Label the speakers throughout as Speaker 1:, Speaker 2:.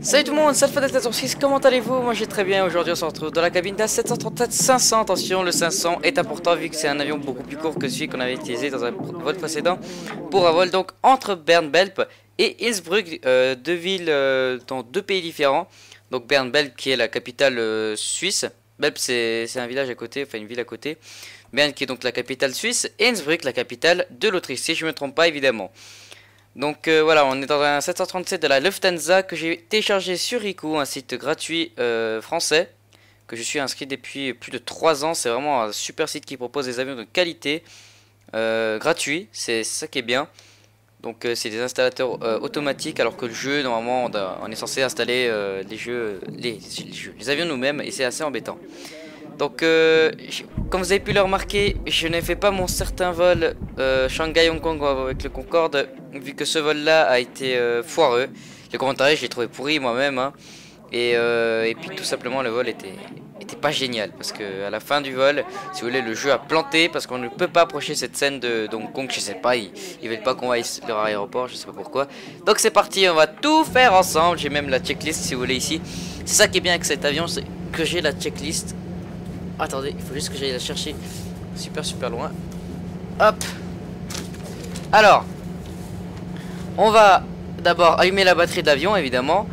Speaker 1: Salut tout le monde, c'est Alpha6, comment allez-vous? Moi j'ai très bien, aujourd'hui on se retrouve dans la cabine d'A737-500. Attention, le 500 est important vu que c'est un avion beaucoup plus court que celui qu'on avait utilisé dans un vol précédent pour un vol donc entre Bern-Belp et Innsbruck, deux villes dans deux pays différents. Donc Bern-Belp qui est la capitale suisse, Belp c'est un village à côté, enfin une ville à côté, Bern qui est donc la capitale suisse et Innsbruck la capitale de l'Autriche si je ne me trompe pas évidemment. Donc voilà, on est dans un 737 de la Lufthansa que j'ai téléchargé sur Riku, un site gratuit français que je suis inscrit depuis plus de 3 ans. C'est vraiment un super site qui propose des avions de qualité gratuits, c'est ça qui est bien. Donc c'est des installateurs automatiques alors que le jeu, normalement on est censé installer les avions nous-mêmes et c'est assez embêtant. Donc comme vous avez pu le remarquer, je n'ai fait pas mon certain vol Shanghai-Hong Kong avec le Concorde, vu que ce vol là a été foireux. Le commentaire je l'ai trouvé pourri moi-même hein. Et puis tout simplement le vol était pas génial, parce que à la fin du vol, si vous voulez, le jeu a planté parce qu'on ne peut pas approcher cette scène de Hong Kong. Je sais pas, ils veulent pas qu'on aille leur aéroport, je sais pas pourquoi. Donc c'est parti, on va tout faire ensemble. J'ai même la checklist si vous voulez ici. C'est ça qui est bien avec cet avion, c'est que j'ai la checklist. Attendez, il faut juste que j'aille la chercher super loin. Hop. Alors, on va d'abord allumer la batterie de l'avion, évidemment.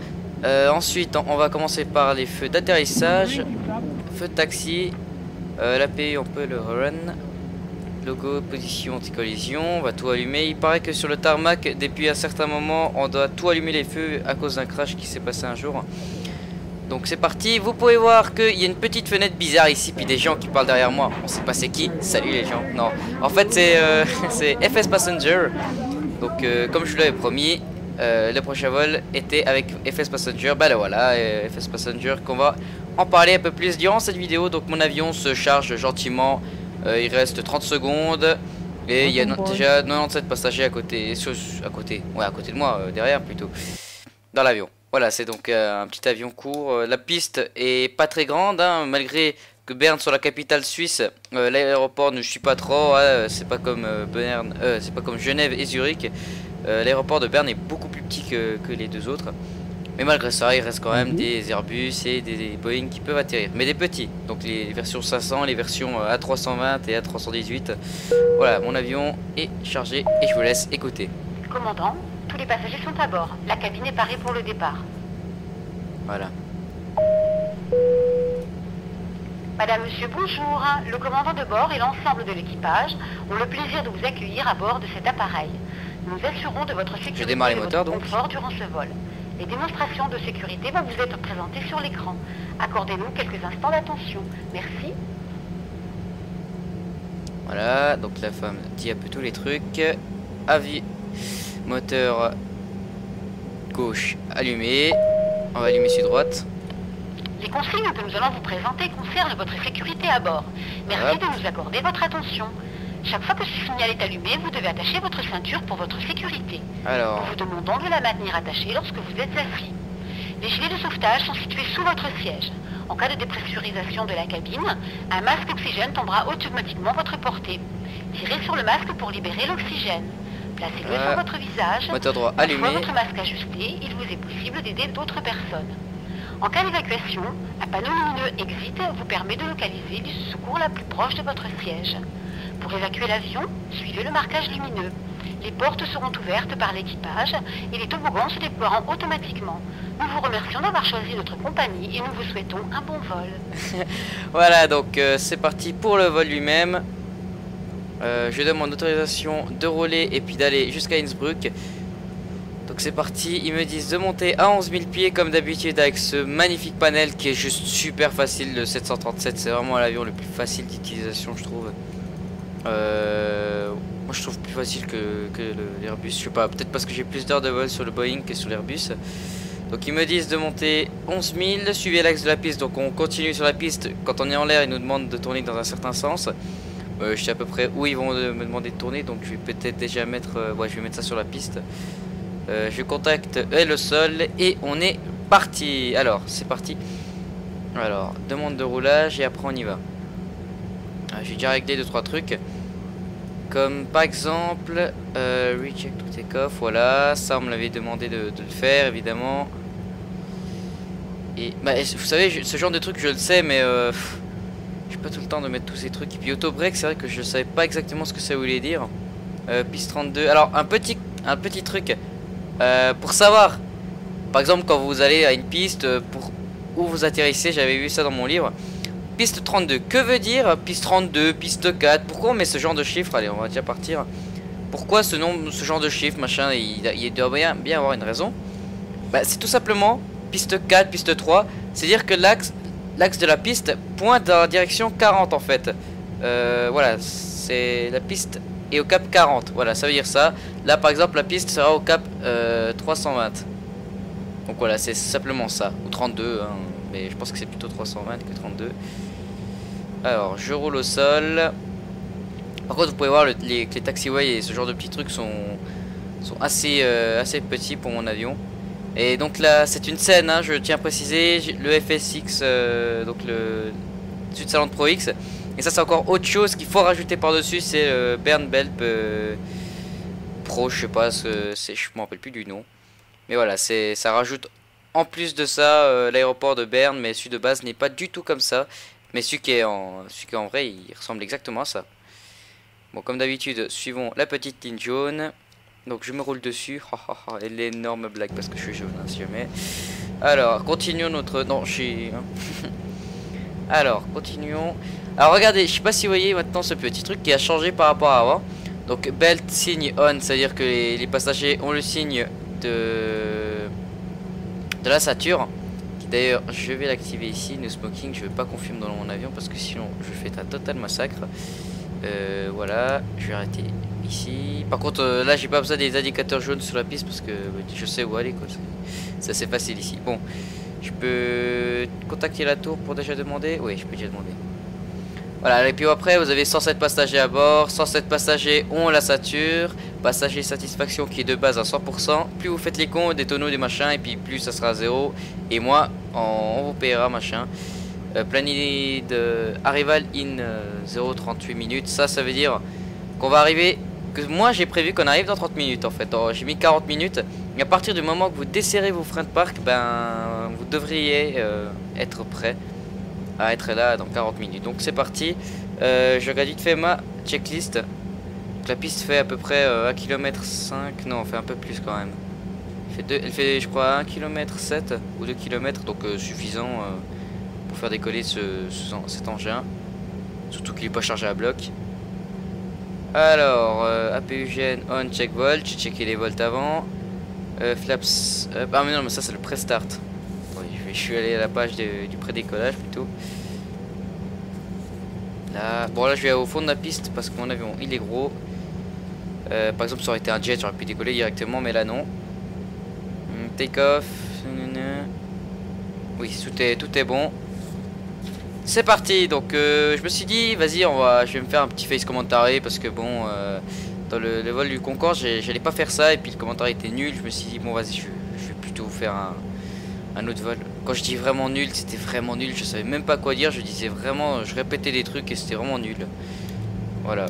Speaker 1: Ensuite, on va commencer par les feux d'atterrissage, feu de taxi, l'API, on peut le run, logo, position, anti-collision, on va tout allumer. Il paraît que sur le tarmac, depuis un certain moment, on doit tout allumer les feux à cause d'un crash qui s'est passé un jour. Donc c'est parti, vous pouvez voir qu'il y a une petite fenêtre bizarre ici, puis des gens qui parlent derrière moi. On sait pas c'est qui, salut les gens. Non, en fait c'est FS Passenger. Donc comme je vous l'avais promis, le prochain vol était avec FS Passenger. Bah là voilà, FS Passenger qu'on va en parler un peu plus durant cette vidéo. Donc mon avion se charge gentiment, il reste 30 secondes. Et il y a déjà 97 passagers à côté, ouais à côté de moi, derrière plutôt, dans l'avion. Voilà, c'est donc un petit avion court. La piste est pas très grande, hein, malgré que Berne soit la capitale suisse. L'aéroport ne suit pas trop. Hein, c'est pas comme Berne, c'est pas comme Genève et Zurich. L'aéroport de Berne est beaucoup plus petit que les deux autres. Mais malgré ça, il reste quand même des Airbus et des Boeing qui peuvent atterrir, mais des petits. Donc les versions 500, les versions A320 et A318. Voilà, mon avion est chargé et je vous laisse écouter.
Speaker 2: Commandant, tous les passagers sont à bord. La cabine est parée pour le départ.
Speaker 1: Voilà.
Speaker 2: Madame, monsieur, bonjour. Le commandant de bord et l'ensemble de l'équipage ont le plaisir de vous accueillir à bord de cet appareil. Nous nous assurons de votre sécurité et de votre confort durant ce vol. Les démonstrations de sécurité vont vous être présentées sur l'écran. Accordez-nous quelques instants d'attention. Merci.
Speaker 1: Voilà, donc la femme dit un peu tous les trucs. Avis. Moteur gauche allumé. On va allumer sur droite.
Speaker 2: Les consignes que nous allons vous présenter concernent votre sécurité à bord. Merci de nous accorder votre attention. Chaque fois que ce signal est allumé, vous devez attacher votre ceinture pour votre sécurité.
Speaker 1: Alors,
Speaker 2: nous vous demandons de la maintenir attachée lorsque vous êtes assis. Les gilets de sauvetage sont situés sous votre siège. En cas de dépressurisation de la cabine, un masque oxygène tombera automatiquement à votre portée. Tirez sur le masque pour libérer l'oxygène. Placez-le sur votre visage.
Speaker 1: Moteur droit
Speaker 2: allumé. Une fois
Speaker 1: allumé.
Speaker 2: votre masque ajusté, il vous est possible d'aider d'autres personnes. En cas d'évacuation, un panneau lumineux Exit vous permet de localiser le secours la plus proche de votre siège. Pour évacuer l'avion, suivez le marquage lumineux. Les portes seront ouvertes par l'équipage et les toboggans se déploieront automatiquement. Nous vous remercions d'avoir choisi notre compagnie et nous vous souhaitons un bon vol.
Speaker 1: Voilà, donc c'est parti pour le vol lui-même. Je demande autorisation de rouler et puis d'aller jusqu'à Innsbruck. Donc c'est parti, ils me disent de monter à 11 000 pieds comme d'habitude avec ce magnifique panel qui est juste super facile. Le 737 c'est vraiment l'avion le plus facile d'utilisation je trouve. Moi je trouve plus facile que l'Airbus, je sais pas, peut-être parce que j'ai plus d'heures de vol sur le Boeing que sur l'Airbus. Donc ils me disent de monter 11 000, suivez l'axe de la piste, donc on continue sur la piste. Quand on est en l'air ils nous demandent de tourner dans un certain sens. Je sais à peu près où ils vont me demander de tourner, donc je vais peut-être déjà mettre, ouais je vais mettre ça sur la piste. Je contacte le sol et on est parti. Alors c'est parti. Alors demande de roulage et après on y va. J'ai déjà réglé 2-3 trucs. Comme par exemple reject to take off. Voilà, ça on me l'avait demandé de le faire évidemment. Et bah, vous savez, ce genre de truc, je le sais, mais j'ai pas tout le temps de mettre tous ces trucs. Et puis auto-break, c'est vrai que je savais pas exactement ce que ça voulait dire. Piste 32. Alors, un petit truc pour savoir. Par exemple, quand vous allez à une piste pour où vous atterrissez, j'avais vu ça dans mon livre. Piste 32, que veut dire piste 32, piste 4? Pourquoi on met ce genre de chiffres? Allez, on va déjà partir. Pourquoi ce genre de chiffres, machin? Il doit bien avoir une raison. Bah, c'est tout simplement piste 4, piste 3. C'est-à-dire que l'axe de la piste pointe dans la direction 40 en fait. Voilà, c'est la piste est au cap 40. Voilà, ça veut dire ça. Là, par exemple, la piste sera au cap 320. Donc voilà, c'est simplement ça. Ou 32, hein. Mais je pense que c'est plutôt 320 que 32. Alors, je roule au sol. Par contre, vous pouvez voir que les taxiways et ce genre de petits trucs sont assez petits pour mon avion. Et donc là, c'est une scène, hein, je tiens à préciser, le FSX, donc le Sud Salon de Pro X. Et ça, c'est encore autre chose qu'il faut rajouter par-dessus, c'est le Bern Belp Pro, je sais pas, je me rappelle plus du nom. Mais voilà, ça rajoute en plus de ça l'aéroport de Berne, mais celui de base n'est pas du tout comme ça. Mais celui qui est en vrai, il ressemble exactement à ça. Bon, comme d'habitude, suivons la petite ligne jaune. Donc je me roule dessus. Et l'énorme blague parce que je suis jaune, hein, si jamais. Alors, continuons notre... Non, je suis... Alors, continuons. Alors, regardez, je sais pas si vous voyez maintenant ce petit truc qui a changé par rapport à avant. Donc, belt signe on, c'est-à-dire que les passagers ont le signe de la ceinture. D'ailleurs, je vais l'activer ici, no smoking. Je vais pas confirmer dans mon avion parce que sinon je fais un total massacre. Voilà, je vais arrêter ici. Par contre, là, j'ai pas besoin des indicateurs jaunes sur la piste parce que je sais où aller, quoi. C'est assez facile ici. Bon, je peux contacter la tour pour déjà demander. Oui, je peux déjà demander. Voilà, et puis après, vous avez 107 passagers à bord. 107 passagers ont la ceinture. Passager satisfaction qui est de base à 100%. Plus vous faites les cons, des tonneaux, des machins, et puis plus ça sera à 0. Et moi, on vous paiera, machin. Planning de arrival in 0,38 minutes. Ça veut dire qu'on va arriver. Que moi j'ai prévu qu'on arrive dans 30 minutes en fait. J'ai mis 40 minutes. Et à partir du moment que vous desserrez vos freins de parc, ben vous devriez être prêt à être là dans 40 minutes. Donc c'est parti. Je regarde vite fait ma checklist. Donc, la piste fait à peu près 1,5 km. Non, on fait un peu plus quand même. Elle fait je crois 1,7 km ou 2 km. Donc suffisant pour faire décoller cet engin. Surtout qu'il n'est pas chargé à bloc. Alors, APUGN on check volt, j'ai checké les volts avant. Flaps, ah mais non, mais ça c'est le pré-start. Oui, je suis allé à la page du pré-décollage plutôt. Là, bon là je vais au fond de la piste parce que mon avion il est gros. Par exemple, ça aurait été un jet, j'aurais pu décoller directement, mais là non. Take off. Oui, tout est bon. C'est parti, donc je me suis dit, vas-y, je vais me faire un petit face commentary parce que bon, dans le vol du Concorde, j'allais pas faire ça et puis le commentaire était nul. Je me suis dit, bon, vas-y, je vais plutôt faire un autre vol. Quand je dis vraiment nul, c'était vraiment nul. Je savais même pas quoi dire. Je disais vraiment, je répétais des trucs et c'était vraiment nul. Voilà.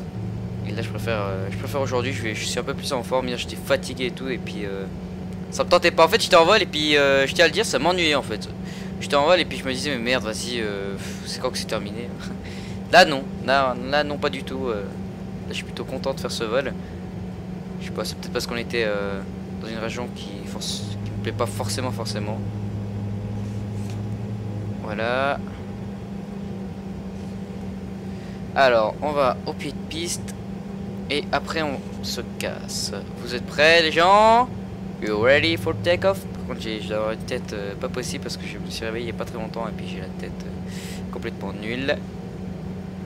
Speaker 1: Et là, je préfère aujourd'hui. Je suis un peu plus en forme. Hier, j'étais fatigué et tout et puis ça me tentait pas. En fait, j'étais en vol et puis je tiens à le dire, ça m'ennuyait en fait. J'étais en vol et puis je me disais mais merde, vas-y, c'est quand que c'est terminé. Là non, là non, pas du tout. Là je suis plutôt content de faire ce vol. Je sais pas, c'est peut-être parce qu'on était dans une région qui me plaît pas forcément. Voilà. Alors on va au pied de piste et après on se casse. Vous êtes prêts les gens? You ready for take-off? Par contre j'ai d'avoir une tête pas possible parce que je me suis réveillé il y a pas très longtemps et puis j'ai la tête complètement nulle.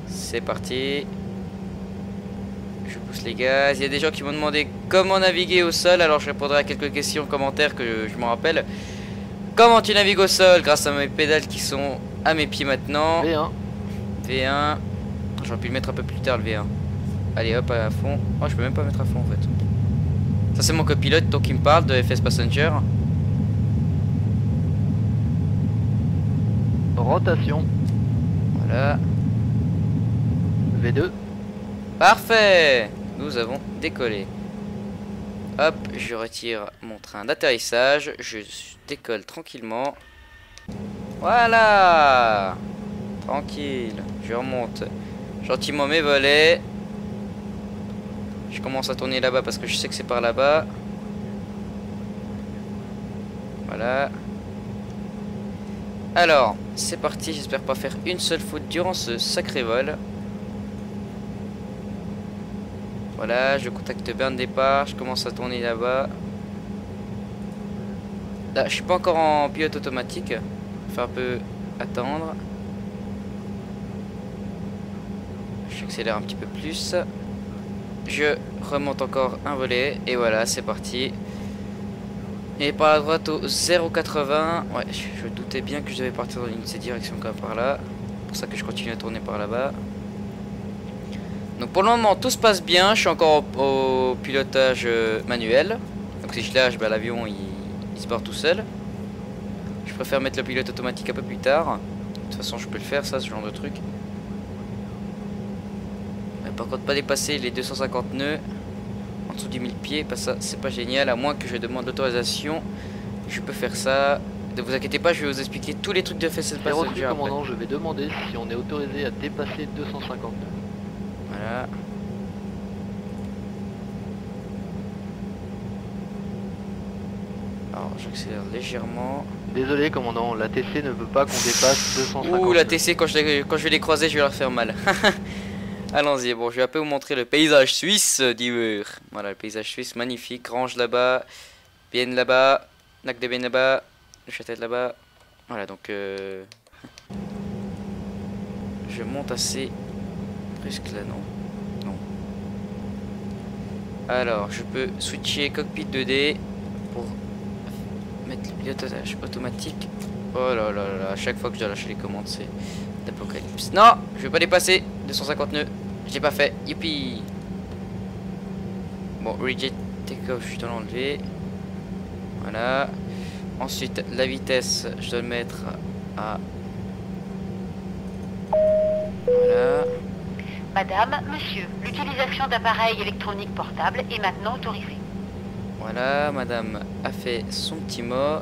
Speaker 1: C'est parti. Je pousse les gaz. Il y a des gens qui m'ont demandé comment naviguer au sol, alors je répondrai à quelques questions en commentaire que je m'en rappelle. Comment tu navigues au sol? Grâce à mes pédales qui sont à mes pieds maintenant. V1. J'aurais pu le mettre un peu plus tard le V1. Allez hop à fond. Oh je peux même pas mettre à fond en fait. Ça c'est mon copilote donc il me parle de FS Passenger.
Speaker 3: Rotation.
Speaker 1: Voilà.
Speaker 3: V2.
Speaker 1: Parfait. Nous avons décollé. Hop, je retire mon train d'atterrissage. Je décolle tranquillement. Voilà. Tranquille. Je remonte gentiment mes volets. Je commence à tourner là-bas parce que je sais que c'est par là-bas. Voilà. Alors, c'est parti. J'espère pas faire une seule faute durant ce sacré vol. Voilà, je contacte bien le départ. Je commence à tourner là-bas. Là, je suis pas encore en pilote automatique. Faut un peu attendre. J'accélère un petit peu plus. Je remonte encore un volet. Et voilà, c'est parti. Et par la droite au 0,80. Ouais, je doutais bien que je devais partir dans cette direction comme par là. C'est pour ça que je continue à tourner par là-bas. Donc pour le moment tout se passe bien. Je suis encore au pilotage manuel. Donc si je lâche, bah, l'avion il se barre tout seul. Je préfère mettre le pilote automatique un peu plus tard. De toute façon je peux le faire ça, ce genre de truc. Mais par contre pas dépasser les 250 nœuds en dessous du 1000 pieds, pas ça, c'est pas génial. À moins que je demande l'autorisation, je peux faire ça. Ne vous inquiétez pas, je vais vous expliquer tous les trucs de FSS Passenger.
Speaker 3: Commandant, je vais demander si on est autorisé à dépasser 250 nœuds.
Speaker 1: Voilà. Alors j'accélère légèrement.
Speaker 3: Désolé commandant, la TC ne veut pas qu'on dépasse 250.
Speaker 1: Ouh, la TC quand je vais les croiser je vais leur faire mal. Allons-y, bon je vais un peu vous montrer le paysage suisse d'hiver. Voilà le paysage suisse magnifique, Range là-bas, Bienne là-bas, Lac de Bienne là-bas, le Châtel là-bas. Voilà donc je monte assez presque là, non. Alors je peux switcher cockpit 2D pour mettre le pilotage automatique. Oh là là là, à chaque fois que je dois lâcher les commandes c'est l'apocalypse. Non, je vais pas dépasser 250 nœuds. J'ai pas fait, youpi. Bon, reject take-off, je dois l'enlever. Voilà. Ensuite, la vitesse, je dois le mettre à... Voilà.
Speaker 2: Madame, monsieur, l'utilisation d'appareils électroniques portables est maintenant autorisée.
Speaker 1: Voilà, madame a fait son petit mot.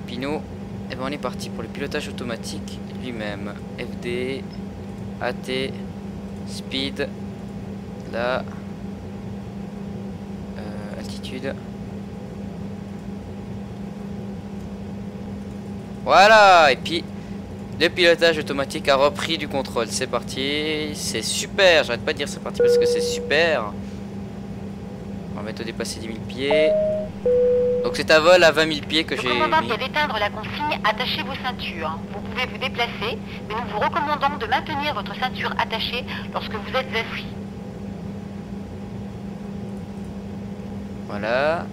Speaker 1: Puis nous, eh ben on est parti pour le pilotage automatique lui-même. FD, AT, speed, là, altitude. Voilà, et puis le pilotage automatique a repris du contrôle. C'est parti, c'est super. J'arrête pas de dire c'est parti parce que c'est super. On va mettre au dépasser 10 000 pieds. Donc c'est un vol à 20 000 pieds que j'ai mis.
Speaker 2: Le commandant vient d'éteindre la consigne, attachez vos ceintures. Vous pouvez vous déplacer, mais nous vous recommandons de maintenir votre ceinture attachée lorsque vous êtes assis.
Speaker 1: Voilà.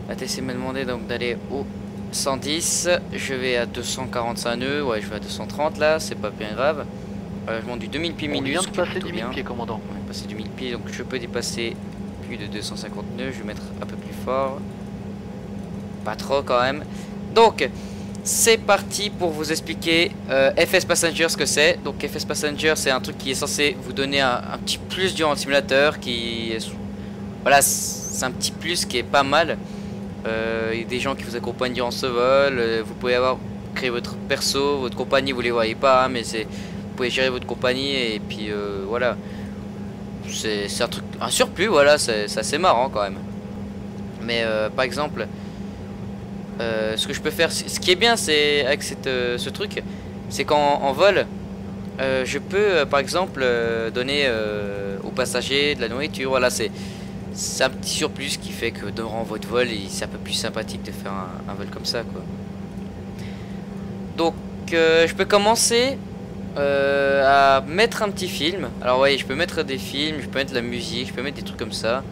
Speaker 1: La TC m'a demandé donc d'aller au 110. Je vais à 245 nœuds. Ouais, je vais à 230 là, c'est pas bien grave. Je monte du 2000 pieds minutes.
Speaker 3: On vient de passer 10 000 pieds, commandant.
Speaker 1: Ouais, passer du 1000 pieds, donc je peux dépasser plus de 250 nœuds. Je vais mettre un peu plus fort. Pas trop quand même. Donc, c'est parti pour vous expliquer FS Passenger ce que c'est. Donc, FS Passenger, c'est un truc qui est censé vous donner un petit plus durant le simulateur. Voilà, c'est un petit plus qui est pas mal. Il y a des gens qui vous accompagnent durant ce vol. Vous pouvez créer votre perso, votre compagnie, vous les voyez pas, hein, mais vous pouvez gérer votre compagnie et puis voilà. C'est un surplus, voilà, c'est assez marrant quand même. Mais par exemple, ce que je peux faire, ce qui est bien, c'est avec ce truc, c'est qu'en vol, je peux par exemple donner aux passagers de la nourriture. Voilà, c'est un petit surplus qui fait que durant votre vol, c'est un peu plus sympathique de faire un vol comme ça, quoi. Donc, je peux commencer à mettre un petit film. Alors, voyez, je peux mettre des films, je peux mettre de la musique, je peux mettre des trucs comme ça.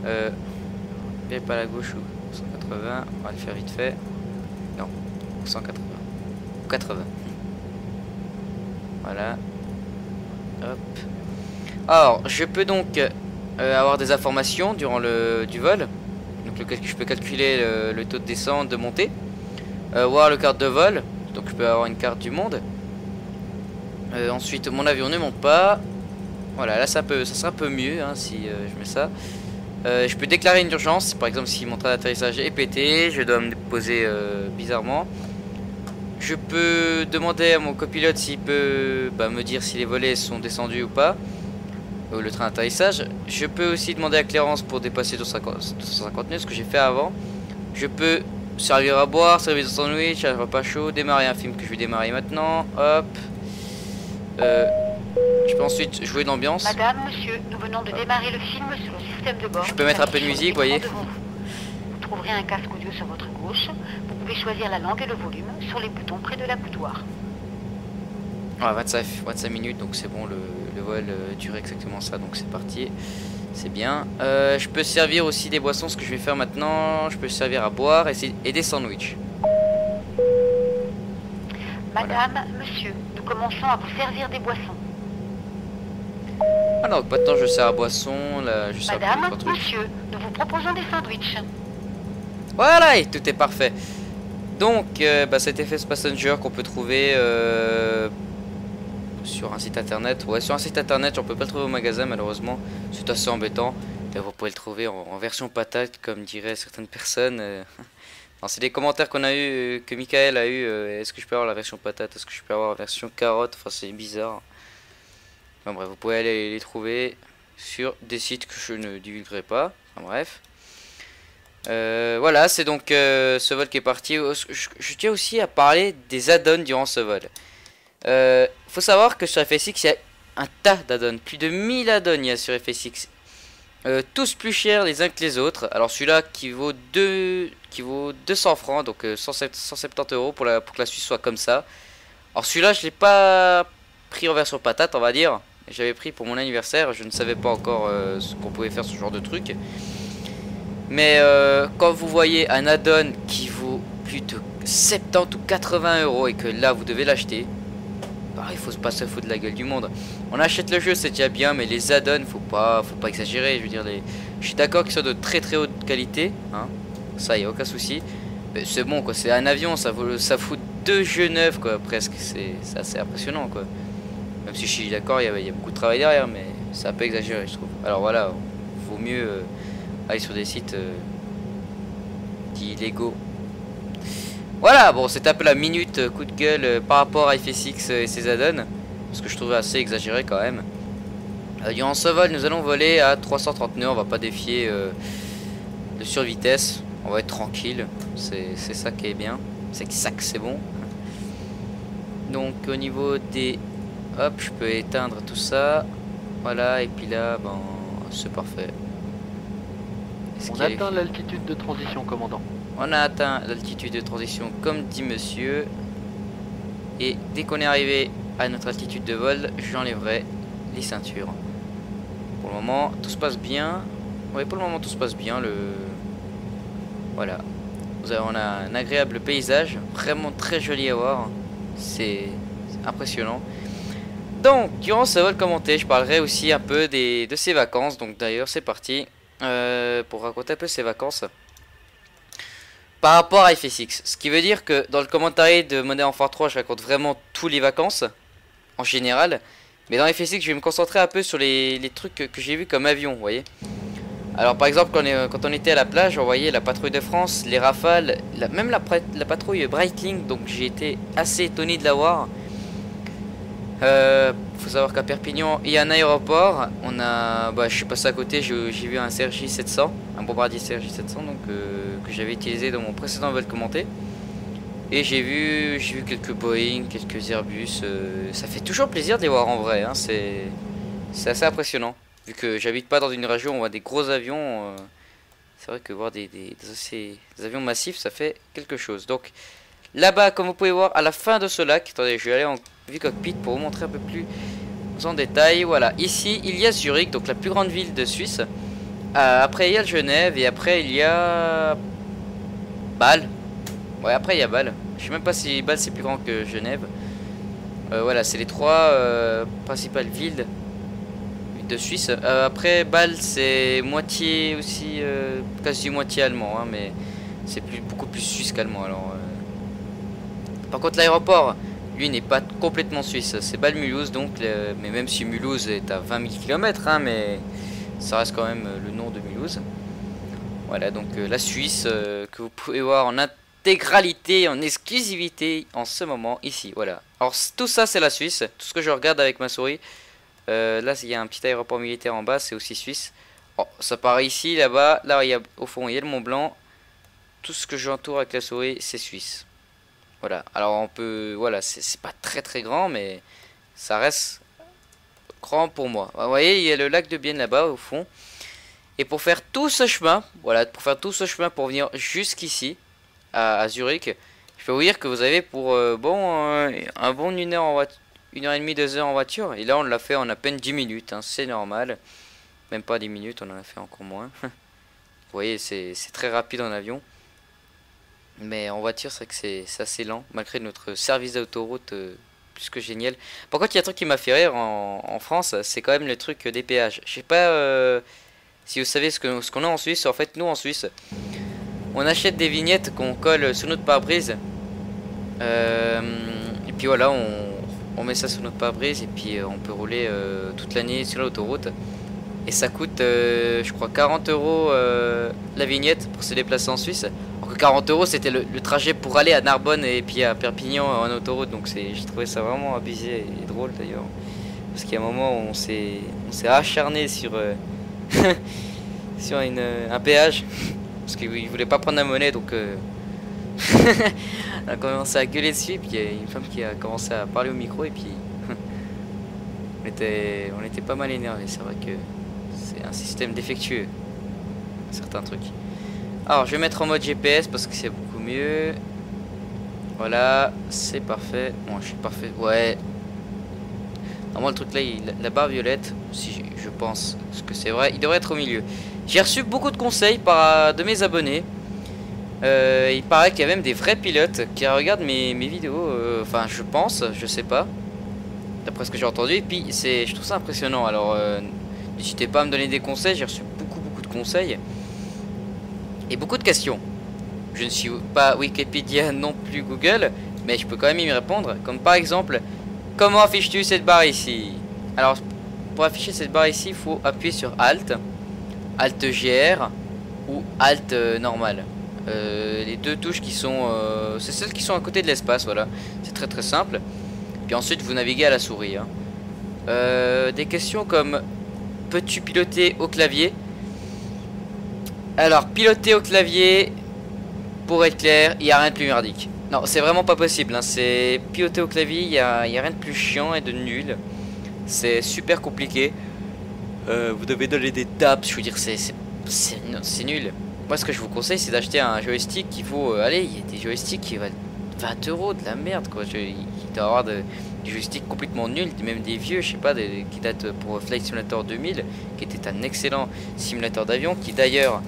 Speaker 1: Pas à la gauche ou 180, on va le faire vite fait. Non, 180 ou 80. Voilà. Hop. Alors, je peux donc avoir des informations durant du vol. Donc je peux calculer le taux de descente, de montée, voir le carte de vol. Donc je peux avoir une carte du monde. Ensuite mon avion ne monte pas. Voilà, là ça sera un peu mieux hein, si je mets ça. Je peux déclarer une urgence. Par exemple si mon train d'atterrissage est pété, je dois me poser bizarrement. je peux demander à mon copilote s'il peut me dire si les volets sont descendus ou pas. Le train d'atterrissage. Je peux aussi demander à Clérance pour dépasser 250 nœuds, ce que j'ai fait avant. Je peux servir à boire, servir de sandwich, un repas chaud, démarrer un film que je vais démarrer maintenant. Hop. Je peux ensuite jouer d'ambiance.
Speaker 2: Madame, monsieur, nous venons de démarrer le film sur le système de bord.
Speaker 1: Je peux mettre un peu de musique, voyez.
Speaker 2: Vous trouverez un casque audio sur votre gauche. Vous pouvez choisir la langue et le volume sur les boutons près de la boudoir.
Speaker 1: Ah, 25 minutes, donc c'est bon, le vol dure exactement ça, donc c'est parti. C'est bien. Je peux servir aussi des boissons, ce que je vais faire maintenant. Je peux servir à boire et des sandwichs.
Speaker 2: Madame, monsieur, nous commençons à vous servir des boissons.
Speaker 1: Ah donc maintenant je sers à boisson, là je sers
Speaker 2: Madame,
Speaker 1: à trucs.
Speaker 2: monsieur, nous vous proposons des sandwichs.
Speaker 1: Voilà, et tout est parfait. Donc c'était FS Passenger qu'on peut trouver sur un site internet. Ouais, sur un site internet, on peut pas le trouver au magasin malheureusement. C'est assez embêtant. Et vous pouvez le trouver en version patate, comme diraient certaines personnes. C'est des commentaires qu'on a eu, que Michael a eu. Est-ce que je peux avoir la version patate? Est-ce que je peux avoir la version carotte? Enfin, c'est bizarre. Enfin bref, vous pouvez aller les trouver sur des sites que je ne divulguerai pas. Enfin bref. Voilà, c'est donc ce vol qui est parti. Je tiens aussi à parler des add-ons durant ce vol. Faut savoir que sur FSX, il y a un tas d'add-ons. Plus de 1000 add-ons il y a sur FSX. Tous plus chers les uns que les autres. Alors celui-là qui vaut 200 francs, donc 170 € pour que la Suisse soit comme ça. Alors celui-là, je l'ai pas pris en version patate, on va dire. J'avais pris pour mon anniversaire. Je ne savais pas encore ce qu'on pouvait faire ce genre de truc. Mais quand vous voyez un add-on qui vaut plus de 70 ou 80 € et que là vous devez l'acheter, il faut pas se foutre de la gueule du monde. On achète le jeu, c'est déjà bien, mais les add-ons, faut pas exagérer. Je veux dire, je suis d'accord qu'ils soient de très très haute qualité, hein. Ça y a aucun souci. C'est bon quoi, c'est un avion, ça fout 2 jeux neufs quoi, presque. C'est assez impressionnant quoi. Même si je suis d'accord, il y a beaucoup de travail derrière, mais c'est un peu exagéré je trouve. Alors voilà, vaut mieux aller sur des sites dits légaux. Voilà, bon, c'est un peu la minute coup de gueule par rapport à FSX et ses add-ons, parce que je trouvais assez exagéré quand même. Durant ce vol, nous allons voler à 330 nœuds, on va pas défier le survitesse, on va être tranquille, c'est ça qui est bien, c'est ça que c'est bon. Donc au niveau des... Hop, je peux éteindre tout ça, voilà, et puis là, c'est parfait.
Speaker 3: On atteint l'altitude de transition, commandant.
Speaker 1: On a atteint l'altitude de transition comme dit monsieur. Et dès qu'on est arrivé à notre altitude de vol, j'enlèverai les ceintures. Pour le moment, tout se passe bien. Oui, pour le moment, tout se passe bien. Voilà. On a un agréable paysage. Vraiment très joli à voir. C'est impressionnant. Donc, durant ce vol commenté, je parlerai aussi un peu de ses vacances. Donc d'ailleurs, c'est parti. Pour raconter un peu ses vacances. Par rapport à FSX, ce qui veut dire que dans le commentaire de Modern Warfare 3, je raconte vraiment tous les vacances en général, mais dans FSX, je vais me concentrer un peu sur les trucs que j'ai vus comme avion, vous voyez. Alors par exemple, quand on était à la plage, on voyait la patrouille de France, les Rafales, même la patrouille Breitling, donc j'ai été assez étonné de la voir. Faut savoir qu'à Perpignan, il y a un aéroport. Je suis passé à côté, j'ai vu un CRJ 700, un bombardier CRJ 700, donc que j'avais utilisé dans mon précédent vol commenté. Et j'ai vu quelques Boeing, quelques Airbus. Ça fait toujours plaisir de les voir en vrai, hein. C'est assez impressionnant. Vu que j'habite pas dans une région où on voit des gros avions, c'est vrai que voir des avions massifs, ça fait quelque chose. Donc là-bas, comme vous pouvez voir, à la fin de ce lac, attendez, je vais aller en vue cockpit pour vous montrer un peu plus en détail. Voilà, ici il y a Zurich, donc la plus grande ville de Suisse. Après il y a Genève et après il y a Bâle. Ouais, après il y a Bâle. Je sais même pas si Bâle c'est plus grand que Genève. Voilà, c'est les trois principales villes de Suisse. Après Bâle c'est moitié aussi, quasi moitié allemand, hein, mais c'est beaucoup plus suisse qu'allemand. Alors, par contre l'aéroport, lui n'est pas complètement suisse, c'est Bâle-Mulhouse donc, mais même si Mulhouse est à 20 000 km, hein, mais ça reste quand même le nom de Mulhouse. Voilà donc la Suisse que vous pouvez voir en intégralité, en exclusivité en ce moment ici. Voilà. Alors tout ça c'est la Suisse. Tout ce que je regarde avec ma souris. Là il y a un petit aéroport militaire en bas, c'est aussi suisse. Oh, ça part ici, là-bas. Là il y a, au fond il y a le Mont Blanc. Tout ce que j'entoure avec la souris c'est suisse. Voilà. Alors on peut, voilà, c'est pas très très grand, mais ça reste grand pour moi. Vous voyez, il y a le lac de Bienne là-bas au fond. Et pour faire tout ce chemin, voilà, pour faire tout ce chemin pour venir jusqu'ici, à Zurich, je peux vous dire que vous avez pour un bon 1 heure en voiture, 1h30, 2 heures en voiture. Et là, on l'a fait en à peine 10 minutes, hein, c'est normal. Même pas 10 minutes, on en a fait encore moins. Vous voyez, c'est très rapide en avion. Mais en voiture, c'est vrai que c'est assez lent, malgré notre service d'autoroute plus que génial. Par contre, il y a un truc qui m'a fait rire en France, c'est quand même le truc des péages. Je sais pas si vous savez ce qu'on a en Suisse. En fait, nous en Suisse, on achète des vignettes qu'on colle sur notre pare-brise. Et puis voilà, on met ça sur notre pare-brise et puis on peut rouler toute l'année sur l'autoroute. Et ça coûte, je crois, 40 € la vignette pour se déplacer en Suisse. Alors que 40 € c'était le trajet pour aller à Narbonne et puis à Perpignan en autoroute. Donc j'ai trouvé ça vraiment abusé et drôle d'ailleurs. Parce qu'il y a un moment où on s'est acharné sur, sur un péage. Parce qu'il voulait pas prendre la monnaie, donc on a commencé à gueuler dessus. Et puis il y a une femme qui a commencé à parler au micro et puis on était pas mal énervés. C'est vrai que c'est un système défectueux, certains trucs. Alors je vais mettre en mode GPS parce que c'est beaucoup mieux. Voilà, c'est parfait. Bon, je suis parfait. Ouais. Normalement le truc là, la barre violette, si je pense que c'est vrai, il devrait être au milieu. J'ai reçu beaucoup de conseils de mes abonnés. Il paraît qu'il y a même des vrais pilotes qui regardent mes vidéos. Enfin, je pense, je sais pas. D'après ce que j'ai entendu. Et puis, je trouve ça impressionnant. Alors, n'hésitez pas à me donner des conseils. J'ai reçu beaucoup de conseils. Et beaucoup de questions. Je ne suis pas Wikipédia non plus Google. Mais je peux quand même y répondre. Comme par exemple, comment affiches-tu cette barre ici? Alors, pour afficher cette barre ici, il faut appuyer sur Alt. Alt GR ou Alt normal. Les deux touches qui sont c'est celles qui sont à côté de l'espace, voilà, c'est très simple. Puis ensuite vous naviguez à la souris, hein. Des questions comme peux-tu piloter au clavier? Alors piloter au clavier, pour être clair, il n'y a rien de plus merdique. Non, c'est vraiment pas possible, hein. C'est piloter au clavier, il y a rien de plus chiant et de nul. C'est super compliqué. Vous devez donner des taps, je veux dire, c'est nul. Moi, ce que je vous conseille, c'est d'acheter un joystick qui vaut. Allez, il y a des joysticks qui valent 20 € de la merde, quoi. Il doit y avoir des joysticks complètement nuls, même des vieux, je sais pas, qui datent pour Flight Simulator 2000, qui était un excellent simulateur d'avion. Qui d'ailleurs,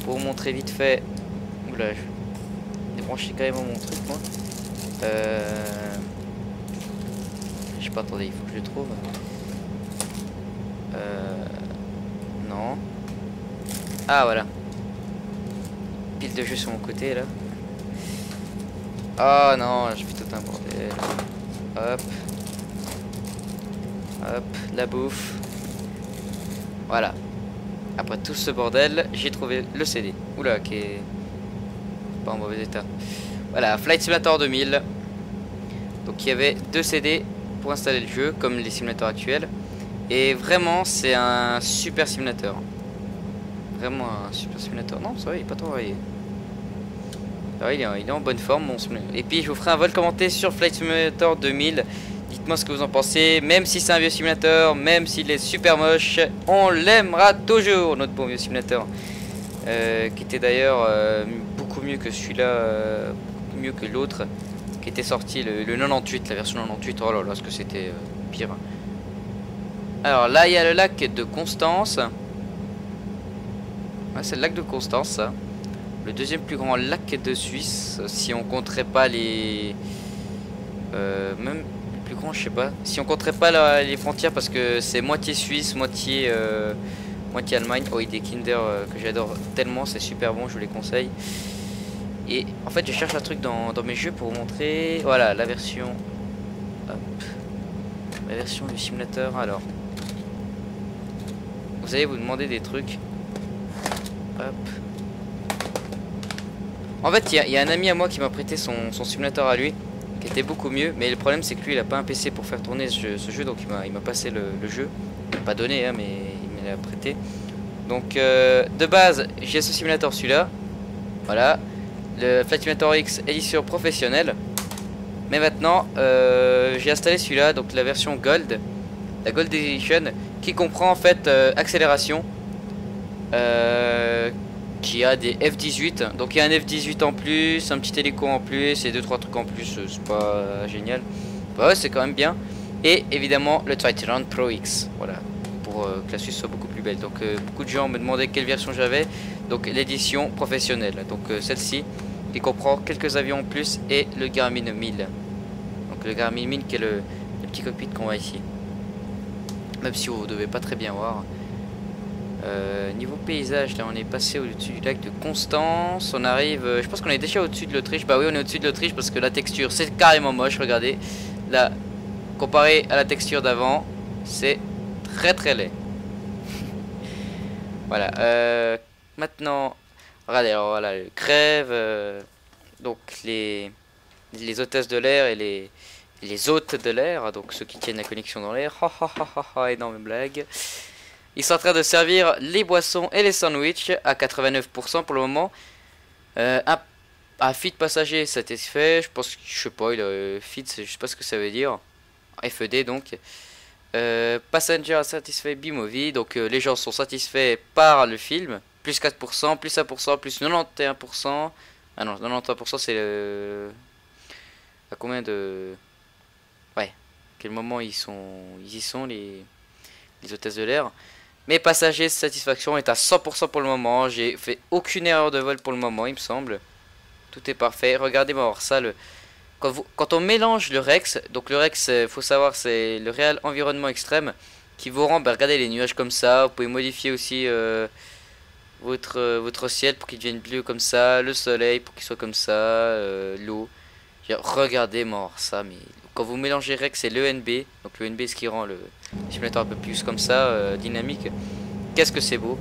Speaker 1: pour vous montrer vite fait. Oula, je débrancher quand même mon truc, moi. Je sais pas, attendez, il faut que je le trouve. Non. Ah, voilà. Pile de jeu sur mon côté là. Oh non, je fais tout un bordel. Hop. Hop, la bouffe. Voilà. Après tout ce bordel, j'ai trouvé le CD. Oula, qui est pas en mauvais état. Voilà, Flight Simulator 2000. Donc il y avait 2 CD pour installer le jeu, comme les simulateurs actuels. Et vraiment, c'est un super simulateur. Vraiment un super simulateur. Non, ça va, il est pas trop varié. Ah, il est en bonne forme, mon simulateur. Et puis je vous ferai un vol commenté sur Flight Simulator 2000. Dites-moi ce que vous en pensez. Même si c'est un vieux simulateur, même s'il est super moche, on l'aimera toujours, notre bon vieux simulateur. Qui était d'ailleurs beaucoup mieux que celui-là, mieux que l'autre, qui était sorti le 98, la version 98. Oh là là, ce que c'était pire. Alors là, il y a le lac de Constance. Ouais, c'est le lac de Constance, ça. Le deuxième plus grand lac de Suisse, si on compterait pas les... même le plus grand, je sais pas. Si on compterait pas les frontières, parce que c'est moitié Suisse, moitié Allemagne. Oh, des Kinder que j'adore tellement, c'est super bon, je vous les conseille. Et en fait, je cherche un truc dans mes jeux pour vous montrer. Voilà, la version... Hop. La version du simulateur, alors... Vous allez vous demander des trucs. Hop. En fait, il y a un ami à moi qui m'a prêté son simulateur à lui, qui était beaucoup mieux. Mais le problème, c'est que lui, il a pas un PC pour faire tourner ce jeu, donc il m'a passé le jeu. Il m'a pas donné, hein, mais il me l'a prêté. Donc, de base, j'ai ce simulateur, celui-là. Voilà. Le Flight Simulator X édition professionnelle. Mais maintenant, j'ai installé celui-là, donc la version Gold, la Gold Edition, qui comprend en fait accélération. Qui a des F-18, donc il y a un F-18 en plus, un petit hélico en plus et 2-3 trucs en plus, c'est pas génial, ouais, c'est quand même bien. Et évidemment le Triton Pro X, voilà, pour que la Suisse soit beaucoup plus belle. Donc beaucoup de gens me demandaient quelle version j'avais, donc l'édition professionnelle, donc celle-ci qui comprend quelques avions en plus et le Garmin 1000, donc le Garmin 1000 qui est le petit cockpit qu'on voit ici, même si vous devez pas très bien voir. Niveau paysage, là on est passé au-dessus du lac de Constance. On arrive, je pense qu'on est déjà au-dessus de l'Autriche. Bah oui, on est au-dessus de l'Autriche parce que la texture c'est carrément moche. Regardez, là, comparé à la texture d'avant, c'est très laid. Voilà, maintenant, regardez, alors voilà, le crève, donc les hôtesses de l'air et les hôtes de l'air, donc ceux qui tiennent la connexion dans l'air. Énorme blague. Ils sont en train de servir les boissons et les sandwichs à 89% pour le moment. Un feed passager satisfait, je pense, je sais pas, feed, je sais pas ce que ça veut dire. FED donc. Passenger satisfait B-Movie, donc les gens sont satisfaits par le film. Plus 4%, plus 1%, plus 91%. Ah non, 91% c'est le... À combien de... Ouais, quel moment ils y sont les hôtesses de l'air. Mes passagers satisfaction est à 100% pour le moment. J'ai fait aucune erreur de vol pour le moment, il me semble. Tout est parfait. Regardez-moi voir ça. Quand on mélange le Rex, donc le Rex, faut savoir, c'est le Real Environnement Extrême qui vous rend, bah, regardez les nuages comme ça. Vous pouvez modifier aussi votre ciel pour qu'il devienne bleu comme ça, le soleil pour qu'il soit comme ça, l'eau. Regardez-moi ça, mais quand vous mélangez Rex et l'ENB, donc l'ENB ce qui rend le simulateur un peu plus comme ça, dynamique, qu'est-ce que c'est beau.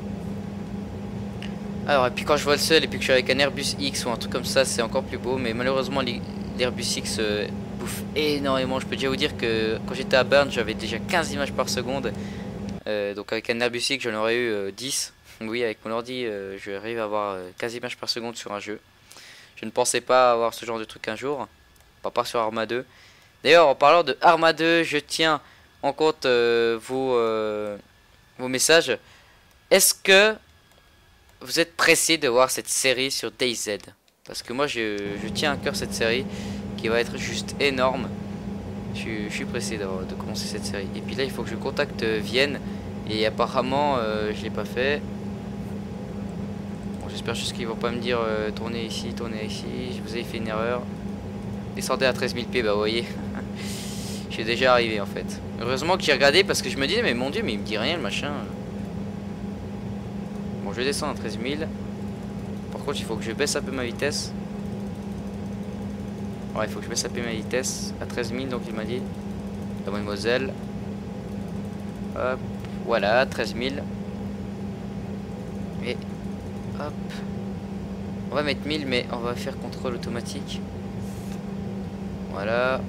Speaker 1: Alors et puis quand je vole seul et puis que je suis avec un Airbus X ou un truc comme ça, c'est encore plus beau. Mais malheureusement l'Airbus X bouffe énormément. Je peux déjà vous dire que quand j'étais à Berne j'avais déjà 15 images par seconde, donc avec un Airbus X j'en aurais eu 10. Oui, avec mon ordi j'arrive à avoir 15 images par seconde sur un jeu. Je ne pensais pas avoir ce genre de truc un jour, pas part sur Arma 2. D'ailleurs, en parlant de Arma 2, je tiens en compte vos messages. Est-ce que vous êtes pressé de voir cette série sur DayZ? Parce que moi, je tiens à cœur cette série qui va être juste énorme. Je suis pressé de commencer cette série. Et puis là, il faut que je contacte Vienne. Et apparemment, je l'ai pas fait. Bon, j'espère juste qu'ils vont pas me dire tournez ici, vous avez fait une erreur. Descendez à 13 000 pieds, bah vous voyez. J'ai déjà arrivé en fait. Heureusement que j'ai regardé parce que je me disais mais mon dieu mais il me dit rien le machin. Bon, je descends à 13 000. Par contre il faut que je baisse un peu ma vitesse. Ouais, il faut que je baisse un peu ma vitesse à 13 000, donc il m'a dit. La mademoiselle. Hop, voilà, 13 000. Et hop. On va mettre 1000 mais on va faire contrôle automatique. Voilà.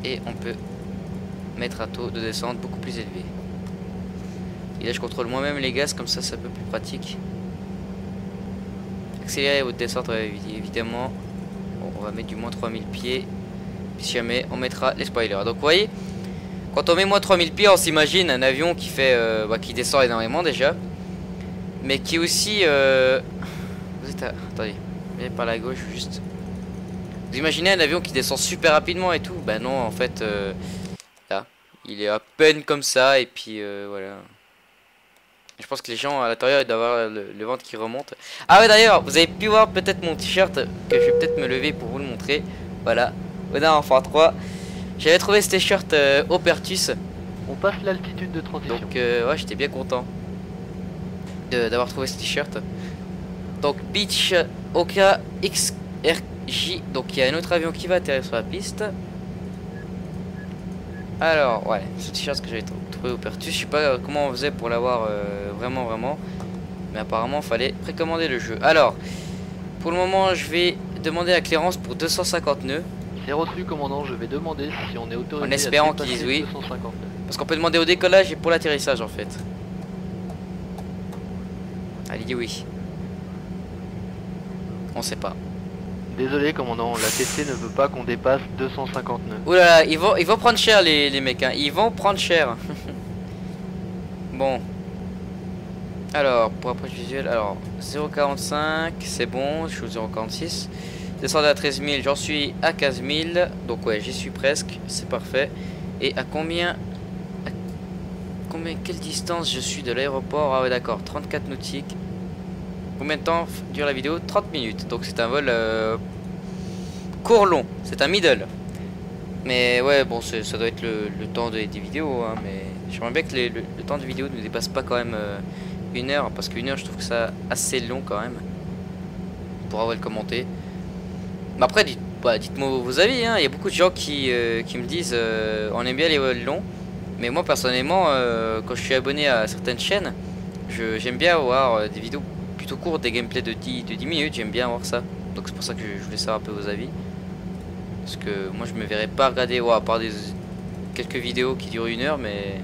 Speaker 1: Et on peut mettre un taux de descente beaucoup plus élevé. Et là je contrôle moi-même les gaz, comme ça c'est un peu plus pratique. Accélérer votre descente, ouais, évidemment. Bon, on va mettre du moins 3000 pieds. Si jamais on mettra les spoilers. Donc vous voyez, quand on met moins 3000 pieds, on s'imagine un avion qui fait qui descend énormément déjà. Mais qui aussi vous êtes attendez, venez par la gauche juste. Vous imaginez un avion qui descend super rapidement et tout? Bah non, en fait, là, il est à peine comme ça et puis voilà. Je pense que les gens à l'intérieur ils doivent avoir le ventre qui remonte. Ah ouais, d'ailleurs, vous avez pu voir peut-être mon t-shirt que je vais peut-être me lever pour vous le montrer. Voilà, Odin Enfant 3. J'avais trouvé ce t-shirt au Pertus.
Speaker 3: On passe l'altitude de transition.
Speaker 1: Donc ouais, j'étais bien content d'avoir trouvé ce t-shirt. Donc Beach Oka XRJ. Donc il y a un autre avion qui va atterrir sur la piste. Alors ouais, ce t-shirt que j'avais trouvé au Pertus. Je sais pas comment on faisait pour l'avoir vraiment. Mais apparemment il fallait précommander le jeu. Alors pour le moment je vais demander la clearance pour 250 nœuds.
Speaker 3: C'est reçu, commandant. Je vais demander si on est autorisé
Speaker 1: En espérant
Speaker 3: à
Speaker 1: qu'ils
Speaker 3: dépasser
Speaker 1: disent oui.
Speaker 3: 250 nœuds.
Speaker 1: Parce qu'on peut demander au décollage et pour l'atterrissage en fait. Elle dit oui. On sait pas.
Speaker 3: Désolé, commandant. La TC ne veut pas qu'on dépasse 250 nœuds.
Speaker 1: Ouh là là, ils vont prendre cher les mecs, hein. Ils vont prendre cher. Bon. Alors, pour approche visuelle, alors 0,45, c'est bon, je suis au 0,46. Descendre à 13 000, j'en suis à 15 000. Donc ouais, j'y suis presque, c'est parfait. Et à combien, quelle distance je suis de l'aéroport? Ah ouais d'accord, 34 nautiques. Combien de temps dure la vidéo? 30 minutes, donc c'est un vol court long, c'est un middle. Mais ouais, bon, ça doit être le temps des vidéos, hein, mais j'aimerais bien que le temps de vidéo ne dépasse pas quand même 1 heure, parce qu'une heure je trouve que ça assez long quand même pour avoir le commenter. Mais après dites-moi vos avis, hein. Il y a beaucoup de gens qui me disent on aime bien les vols longs, mais moi personnellement quand je suis abonné à certaines chaînes, j'aime bien avoir des vidéos plutôt courtes, des gameplays de 10 minutes, j'aime bien avoir ça. Donc c'est pour ça que je voulais savoir un peu vos avis, parce que moi je me verrais pas regarder à part quelques vidéos qui durent 1 heure, mais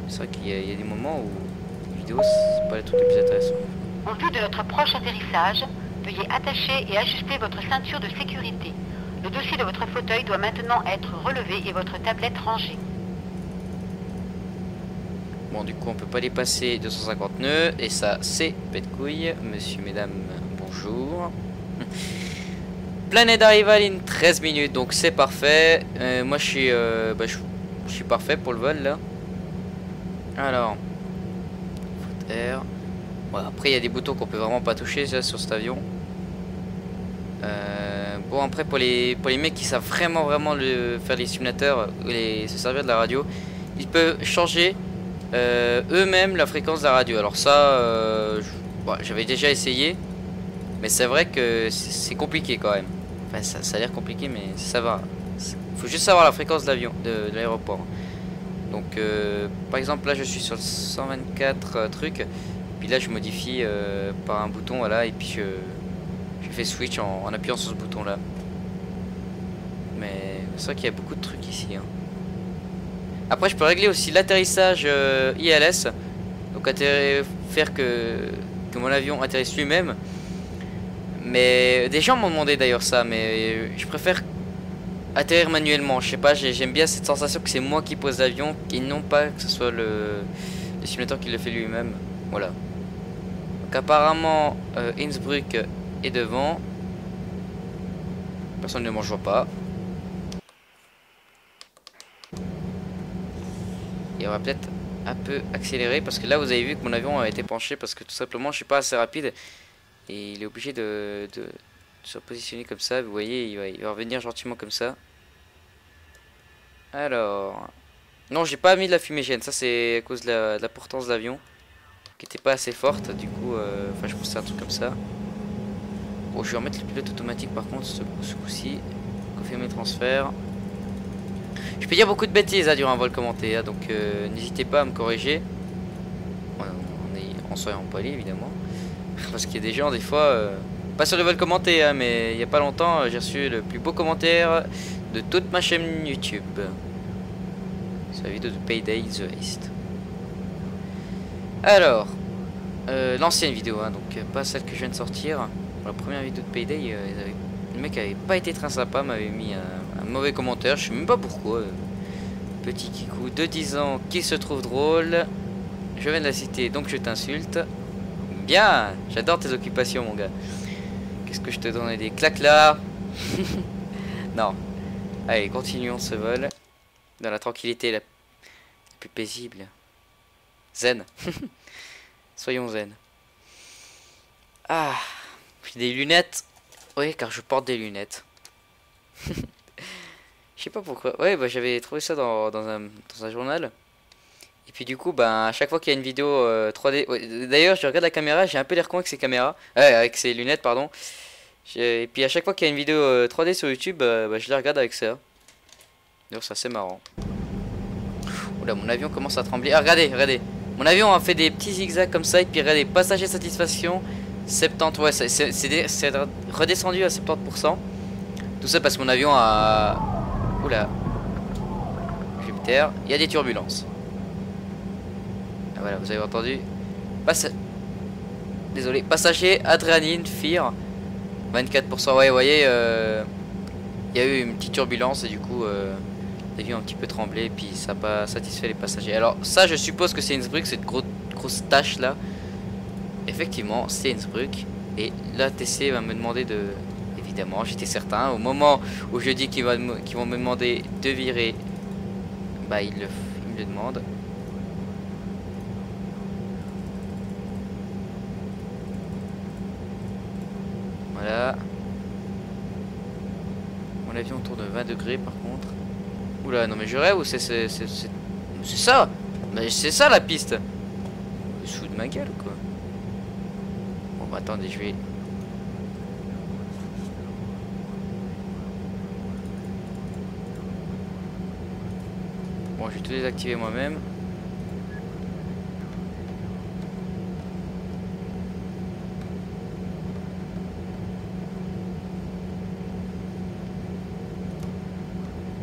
Speaker 1: c'est vrai qu'il y a des moments où les vidéos c'est pas les trucs les plus intéressants.
Speaker 2: En vue de notre proche atterrissage, veuillez attacher et ajuster votre ceinture de sécurité. Le dossier de votre fauteuil doit maintenant être relevé et votre tablette rangée.
Speaker 1: Bon, du coup on peut pas dépasser 250 nœuds, et ça c'est pète couille. Monsieur, mesdames, bonjour. Planète d'arrivée in 13 minutes, donc c'est parfait. Moi je suis parfait pour le vol là. Alors air. Ouais, après il y a des boutons qu'on peut vraiment pas toucher ça, sur cet avion. Bon, après pour les mecs qui savent vraiment faire les simulateurs, se servir de la radio, ils peuvent changer eux-mêmes la fréquence de la radio. Alors ça j'avais déjà essayé, mais c'est vrai que c'est compliqué quand même. Enfin ça a l'air compliqué, mais ça va. Faut juste savoir la fréquence de l'avion, de l'aéroport. Donc par exemple là je suis sur le 124 truc, puis là je modifie par un bouton, voilà, et puis je fais switch en appuyant sur ce bouton là. Mais c'est vrai qu'il y a beaucoup de trucs ici, hein. Après je peux régler aussi l'atterrissage ILS, donc faire que mon avion atterrisse lui-même. Mais des gens m'ont demandé d'ailleurs ça, mais je préfère atterrir manuellement. Je sais pas, j'aime bien cette sensation que c'est moi qui pose l'avion et non pas que ce soit le simulateur qui le fait lui-même. Voilà. Donc apparemment Innsbruck est devant. Personnellement je vois pas. Et on va peut-être un peu accélérer, parce que là vous avez vu que mon avion a été penché parce que tout simplement je suis pas assez rapide et il est obligé de se positionner comme ça. Vous voyez, il va revenir gentiment comme ça. Alors non, j'ai pas mis de la fumigène, ça c'est à cause de la portance de l'avion qui était pas assez forte, du coup enfin je poussais un truc comme ça. Bon, je vais remettre le pilote automatique par contre ce coup-ci. Confirmer transfert. Je peux dire beaucoup de bêtises durant un vol commenté, hein, donc n'hésitez pas à me corriger en soyant poli évidemment, parce qu'il y a des gens des fois pas sur les vols commentés, hein, mais il n'y a pas longtemps j'ai reçu le plus beau commentaire de toute ma chaîne YouTube sur la vidéo de Payday The Heist. Alors l'ancienne vidéo, hein, donc pas celle que je viens de sortir. Pour la première vidéo de Payday, le mec avait pas été très sympa, m'avait mis un mauvais commentaire, je sais même pas pourquoi. Petit kikou de 10 ans qui se trouve drôle, je viens de la citer donc je t'insulte. Bien, j'adore tes occupations mon gars. Qu'est-ce que je te donne, des claques là? Non. Allez, continuons ce vol dans la tranquillité la plus paisible. Zen. Soyons zen. Ah, j'ai des lunettes. Oui, car je porte des lunettes. Je sais pas pourquoi. Ouais, bah j'avais trouvé ça dans un journal. Et puis du coup, bah à chaque fois qu'il y a une vidéo 3D... Ouais, d'ailleurs, je regarde la caméra, j'ai un peu l'air con avec ces caméras. Avec ces lunettes, pardon. Et puis à chaque fois qu'il y a une vidéo 3D sur YouTube, bah, je les regarde avec ça. D'ailleurs, c'est assez marrant. Oula, mon avion commence à trembler. Ah, regardez, regardez. Mon avion a fait des petits zigzags comme ça. Et puis regardez, passagers satisfaction. 70, ouais, c'est redescendu à 70%. Tout ça parce que mon avion a... Oula. Jupiter, il y a des turbulences. Ah, voilà, vous avez entendu. Désolé, passager, adrénaline, fear. 24%, ouais, vous voyez, il y a eu une petite turbulence et du coup, l'avion a un petit peu tremblé, puis ça n'a pas satisfait les passagers. Alors ça, je suppose que c'est Innsbruck, cette grosse tache là. Effectivement, c'est Innsbruck. Et l'ATC va me demander de... Évidemment, j'étais certain. Au moment où je dis qu'ils vont me demander de virer, bah ils me le demandent. Voilà. Mon avion tourne de 20 degrés par contre. Oula, non mais je rêve ou c'est ça? Mais c'est ça la piste. Je me fous de ma gueule ou quoi? Bon bah attendez, je vais... Bon, je vais tout désactiver moi-même.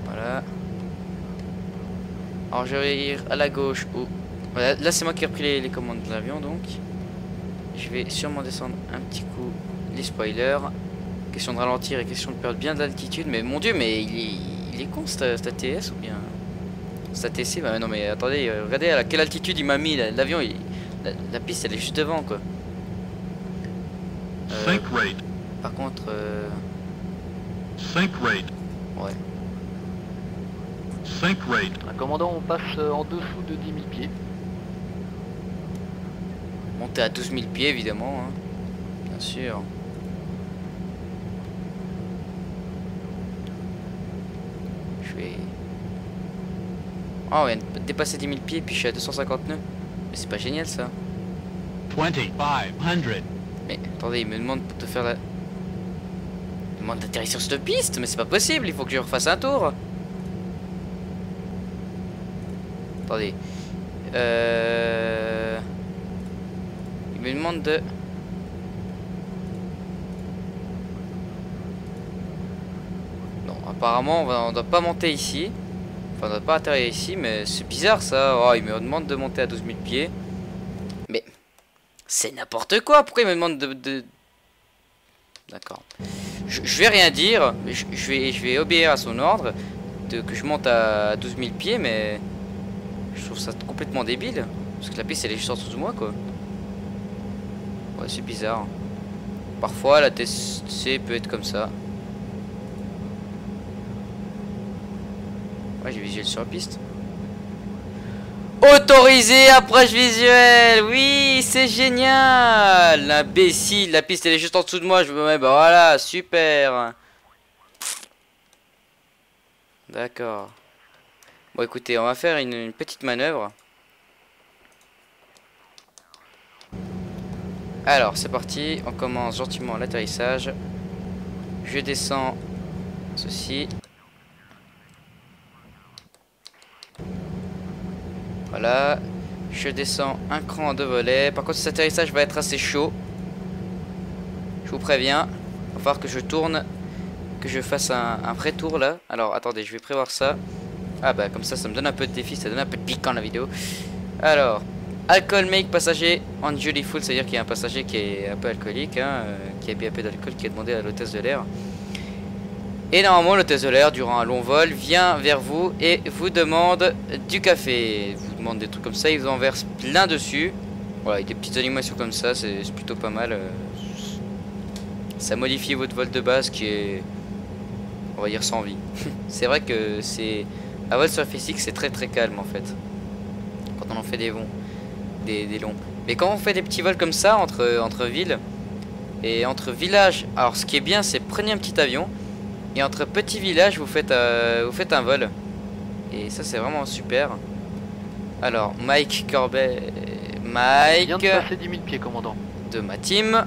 Speaker 1: Voilà. Alors je vais ir à la gauche. Oh. Voilà, là c'est moi qui ai repris les commandes de l'avion donc. Je vais sûrement descendre un petit coup les spoilers. Question de ralentir et question de perdre bien de l'altitude. Mais mon dieu, mais il est con cet ATS ou bien cet ATC. Bah non mais attendez, regardez à quelle altitude il m'a mis l'avion. La piste elle est juste devant quoi. Par contre... Ouais.
Speaker 3: Commandant, on passe en dessous de 10 000 pieds.
Speaker 1: Monter à 12 000 pieds évidemment, hein. Bien sûr. Je vais... Oh, on vient de dépasser 10 000 pieds puis je suis à 250 nœuds. Mais c'est pas génial ça.
Speaker 4: 2500.
Speaker 1: Mais attendez, il me demande de faire la... Il me demande d'atterrir sur cette piste, mais c'est pas possible, il faut que je refasse un tour. Attendez. Il me demande de... Non, apparemment on doit pas monter ici. Enfin, on doit pas atterrir ici, mais c'est bizarre ça. Oh, il me demande de monter à 12 000 pieds. Mais... C'est n'importe quoi, pourquoi il me demande de... D'accord. Je vais rien dire, je vais obéir à son ordre que je monte à 12 000 pieds, mais... Je trouve ça complètement débile. Parce que la piste elle est juste en dessous de moi quoi. Ouais, c'est bizarre. Parfois la TC peut être comme ça. Ouais, j'ai visuel sur la piste. Autorisé approche visuelle. Oui, c'est génial. L'imbécile, la piste elle est juste en dessous de moi. Je me mets, bah voilà, super. D'accord. Bon écoutez, on va faire une petite manœuvre. Alors c'est parti, on commence gentiment l'atterrissage. Je descends ceci. Voilà. Je descends un cran de volet. Par contre cet atterrissage va être assez chaud. Je vous préviens. Il va falloir que je tourne. Que je fasse un vrai tour là. Alors attendez, je vais prévoir ça. Ah bah comme ça me donne un peu de défi, ça donne un peu de piquant la vidéo. Alors, alcool make passager on duty full, c'est à dire qu'il y a un passager qui est un peu alcoolique, hein, qui a bu un peu d'alcool, qui a demandé à l'hôtesse de l'air. Et normalement l'hôtesse de l'air durant un long vol vient vers vous et vous demande du café. Vous demande des trucs comme ça, ils vous en versent plein dessus. Voilà, avec des petites animations comme ça, c'est plutôt pas mal. Ça modifie votre vol de base qui est, on va dire, sans vie. C'est vrai que c'est... Un vol sur FSX c'est très calme en fait. Quand on en fait des longs. Mais quand on fait des petits vols comme ça entre villes et entre villages, alors ce qui est bien c'est prenez un petit avion et entre petits villages vous faites un vol. Et ça c'est vraiment super. Alors Mike Corbet, Mike
Speaker 3: vient de passer 10 000 pieds commandant.
Speaker 1: De ma team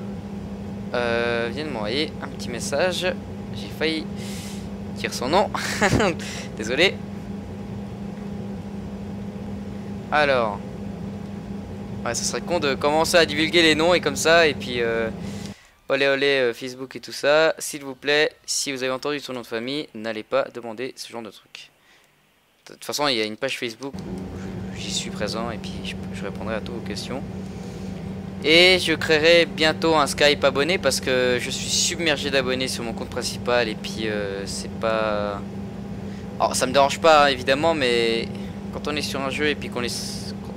Speaker 1: vient de m'envoyer un petit message. J'ai failli dire son nom. Désolé. Alors, Ouais, ça serait con de commencer à divulguer les noms et comme ça, et puis olé olé Facebook et tout ça. S'il vous plaît, si vous avez entendu son nom de famille, n'allez pas demander ce genre de truc. De toute façon, il y a une page Facebook où j'y suis présent et puis je répondrai à toutes vos questions. Et je créerai bientôt un Skype abonné parce que je suis submergé d'abonnés sur mon compte principal et puis c'est pas... Alors ça me dérange pas hein, évidemment, mais quand on est sur un jeu et puis quand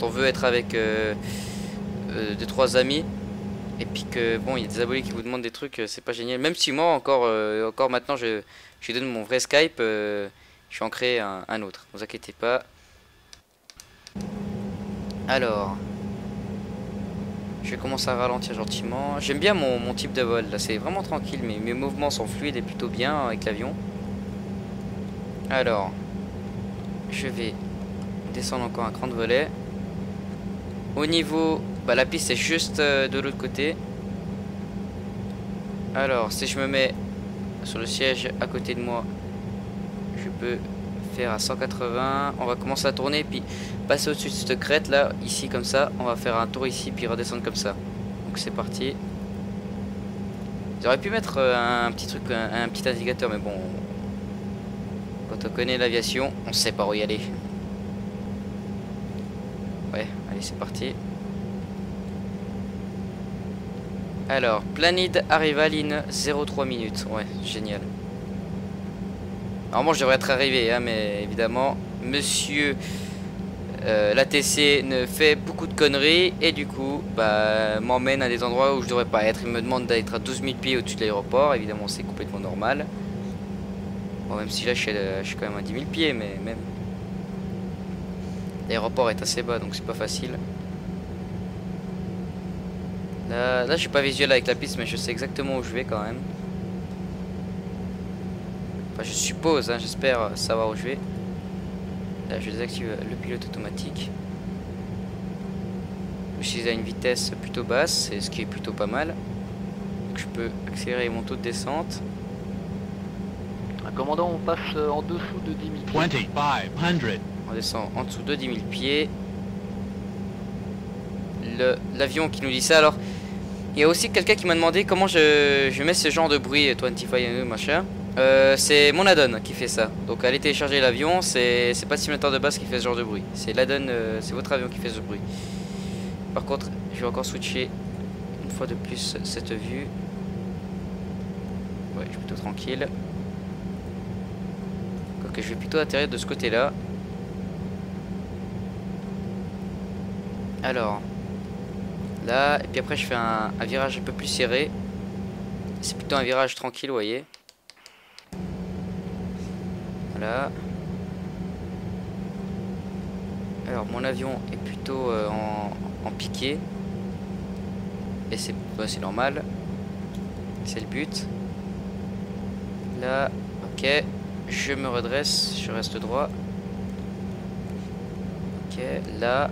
Speaker 1: on veut être avec 2-3 amis et puis que bon il y a des abonnés qui vous demandent des trucs, c'est pas génial. Même si moi encore maintenant je donne mon vrai Skype, je vais en créer un autre, ne vous inquiétez pas. Alors je vais commencer à ralentir gentiment. J'aime bien mon type de vol là, c'est vraiment tranquille, mais mes mouvements sont fluides et plutôt bien avec l'avion. Alors je vais descendre encore un cran de volet. Au niveau, bah, la piste est juste de l'autre côté. Alors si je me mets sur le siège à côté de moi, je peux faire à 180. On va commencer à tourner puis passer au-dessus de cette crête là, ici comme ça. On va faire un tour ici puis redescendre comme ça. Donc c'est parti. J'aurais pu mettre un petit truc, un petit indicateur, mais bon, quand on connaît l'aviation, on sait par où y aller. Ouais, allez c'est parti. Alors, Planide Arrival in 0,3 minutes. Ouais, génial. Normalement je devrais être arrivé, hein, mais évidemment, monsieur l'ATC ne fait beaucoup de conneries et du coup, bah, m'emmène à des endroits où je devrais pas être. Il me demande d'être à 12 000 pieds au-dessus de l'aéroport. Évidemment, c'est complètement normal. Bon, même si là, je suis quand même à 10 000 pieds, mais même. L'aéroport est assez bas, donc c'est pas facile. Là, je suis pas visuel avec la piste, mais je sais exactement où je vais quand même. Enfin, je suppose, hein, j'espère savoir où je vais. Là, je désactive le pilote automatique. Je suis à une vitesse plutôt basse, ce qui est plutôt pas mal. Donc, je peux accélérer mon taux de descente.
Speaker 3: Commandant, on passe en dessous de 10 000 pieds.
Speaker 4: 2500.
Speaker 1: On descend en dessous de 10 000 pieds. L'avion qui nous dit ça. Alors, il y a aussi quelqu'un qui m'a demandé comment je mets ce genre de bruit 25 machin. C'est mon add-on qui fait ça. Donc allez télécharger l'avion. C'est pas le simulateur de base qui fait ce genre de bruit. C'est l'add-on, c'est votre avion qui fait ce bruit. Par contre, je vais encore switcher une fois de plus cette vue. Ouais, je suis plutôt tranquille. Quoique je vais plutôt atterrir de ce côté-là. Alors, là, et puis après je fais un virage un peu plus serré. C'est plutôt un virage tranquille, vous voyez. Voilà. Alors mon avion est plutôt en piqué. Et c'est normal. C'est le but. Là, ok. Je me redresse, je reste droit. Ok, là.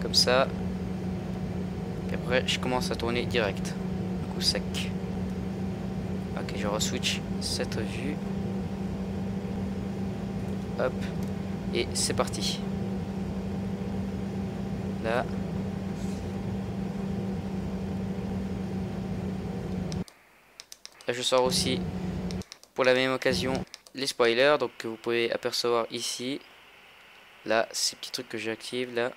Speaker 1: Comme ça. Et après je commence à tourner direct. Coup sec. Ok, je re-switch cette vue. Hop. Et c'est parti. Là. Là je sors aussi pour la même occasion les spoilers. Donc que vous pouvez apercevoir ici. Là, ces petits trucs que j'active là.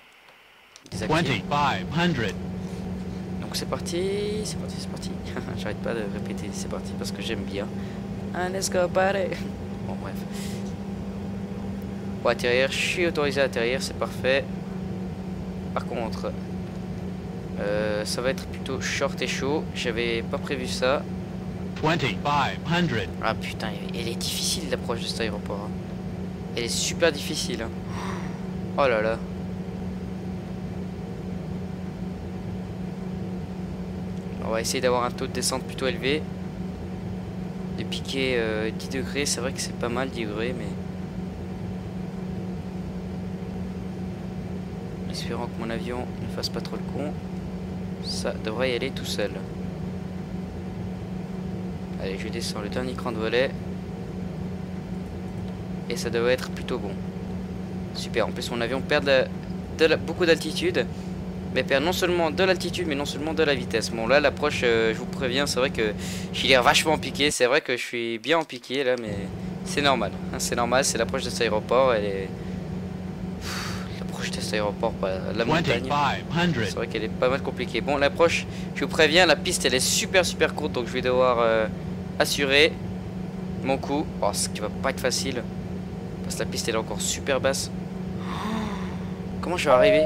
Speaker 4: 2500.
Speaker 1: Donc c'est parti, c'est parti, c'est parti. J'arrête pas de répéter c'est parti parce que j'aime bien. Ah, let's go party. Bon bref. Pour atterrir, je suis autorisé à atterrir, c'est parfait. Par contre, ça va être plutôt short et chaud. J'avais pas prévu ça.
Speaker 4: 2500.
Speaker 1: Ah putain, elle est difficile l'approche de cet aéroport. Hein. Elle est super difficile. Hein. Oh là là. On va essayer d'avoir un taux de descente plutôt élevé. De piquer 10 degrés, c'est vrai que c'est pas mal 10 degrés, mais... Espérant que mon avion ne fasse pas trop le con. Ça devrait y aller tout seul. Allez, je descends le dernier cran de volet. Et ça devrait être plutôt bon. Super, en plus mon avion perd beaucoup d'altitude. mais perd non seulement de l'altitude, mais non seulement de la vitesse. Bon, là, l'approche, je vous préviens, c'est vrai que j'ai l'air vachement piqué. C'est vrai que je suis bien en piqué, là, mais c'est normal. Hein, c'est normal, c'est l'approche de cet aéroport. Elle est... L'approche de cet aéroport, pas la montagne.
Speaker 4: 2500.
Speaker 1: C'est vrai qu'elle est pas mal compliquée. Bon, l'approche, je vous préviens, la piste, elle est super courte, donc je vais devoir assurer mon coup. Oh, ce qui va pas être facile, parce que la piste, elle est encore super basse. Comment je vais arriver?